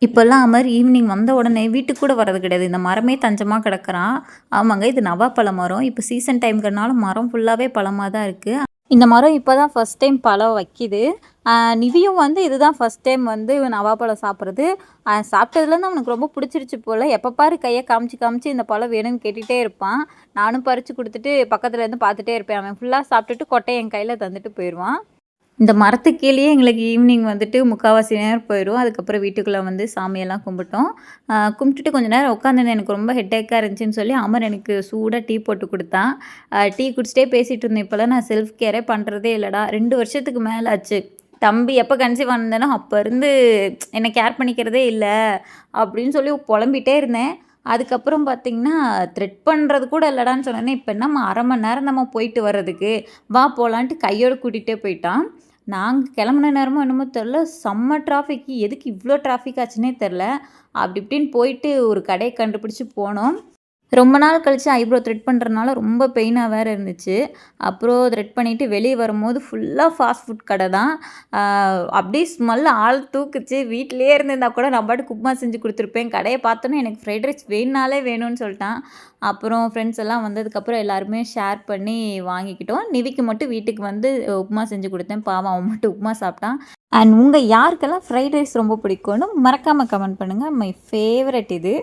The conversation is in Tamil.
இப்போல்லாம் அது மாரி ஈவினிங் வந்த உடனே வீட்டுக்கு கூட வர்றது கிடையாது. இந்த மரமே தஞ்சமா கிடக்குறான். ஆமாங்க. இது நவாப்பழ மரம். இப்போ சீசன் டைம்ங்கிறனால மரம் ஃபுல்லாவே பழமா தான் இருக்கு. இந்த மரம் இப்போ தான் ஃபர்ஸ்ட் டைம் பழம் வைக்கிது. நிவியும் வந்து இதுதான் ஃபர்ஸ்ட் டைம் வந்து நவாப்பழம் சாப்பிட்றது. சாப்பிட்டதுலேருந்து அவனுக்கு ரொம்ப பிடிச்சிருச்சு போல. எப்போ பாரு கைய காமிச்சு காமிச்சு இந்த பழம் வேணும்னு கேட்டுட்டே இருப்பான். நானும் பறிச்சு குடுத்துட்டு பக்கத்துலேருந்து பார்த்துட்டே இருப்பேன். அவன் ஃபுல்லா சாப்பிட்டுட்டு கொட்டைய என் கையில தந்துட்டு போயிருவான். இந்த மரத்துக்கு கீழயே எங்களுக்கு ஈவினிங் வந்துட்டு முக்கால்வாசி நேரம் போயிடும். அதுக்கப்புறம் வீட்டுக்குள்ளே வந்து சாமியெல்லாம் கும்பிட்டோம். கும்பிட்டுட்டு கொஞ்ச நேரம் உட்காந்துருந்தேன். எனக்கு ரொம்ப ஹெட்டேக்காக இருந்துச்சுன்னு சொல்லி அமர் எனக்கு சூடாக டீ போட்டு குடுத்தான். டீ குடிச்சிட்டே பேசிகிட்டு இருந்தேன். இப்போலாம் நான் செல்ஃப் கேரே பண்ணுறதே இல்லைடா. 2 வருஷத்துக்கு மேலே ஆச்சு. தம்பி எப்போ கன்சீவ் ஆனேனோ அப்போ இருந்து என்னை கேர் பண்ணிக்கிறதே இல்லை அப்படின்னு சொல்லி புலம்பிகிட்டே இருந்தேன். அதுக்கப்புறம் பார்த்தீங்கன்னா, த்ரெட் பண்ணுறது கூட இல்லடான்னு சொன்னோனே, இப்போ என்னம்மா 1/2 மணி நேரம் தாம்மா போயிட்டு வர்றதுக்கு, வா போலான்ட்டு கையோடு கூட்டிகிட்டே போயிட்டான். நாங்க கிளம்புன நேரமோ என்னமோ தெரில, செம்ம டிராஃபிக். எதுக்கு இவ்வளோ டிராஃபிக் ஆச்சுன்னே தெரில. அப்படி இப்படின்னு போயிட்டு ஒரு கடைய கண்டுபிடிச்சு போனோம். ரொம்ப நாள் கழிச்சு ஐப்ரோ த்ரெட் பண்ணுறதுனால ரொம்ப பெயினாக வேறு இருந்துச்சு. அப்புறம் த்ரெட் பண்ணிவிட்டு வெளியே வரும்போது ஃபுல்லாக ஃபாஸ்ட் ஃபுட் கடை தான். அப்படியே ஸ்மெல் ஆள் தூக்குச்சு. வீட்டிலேயே இருந்திருந்தா கூட நான் பாட்டுக்கு உப்புமா செஞ்சு கொடுத்துருப்பேன். கடையை பார்த்தோன்னே எனக்கு ஃப்ரைட் ரைஸ் வேணுனாலே வேணும்னு சொல்லிட்டான். அப்புறம் ஃப்ரெண்ட்ஸ் எல்லாம் வந்ததுக்கப்புறம் எல்லாருமே ஷேர் பண்ணி வாங்கிக்கிட்டோம். நிவிக்கு மட்டும் வீட்டுக்கு வந்து உப்புமா செஞ்சு கொடுத்தேன். பாவம் அவன் மட்டும் உப்புமா சாப்பிட்டான். அண்ட் உங்கள் யாருக்கெல்லாம் ஃப்ரைட் ரைஸ் ரொம்ப பிடிக்கும்னு மறக்காமல் கமெண்ட் பண்ணுங்கள். மை ஃபேவரட் இது.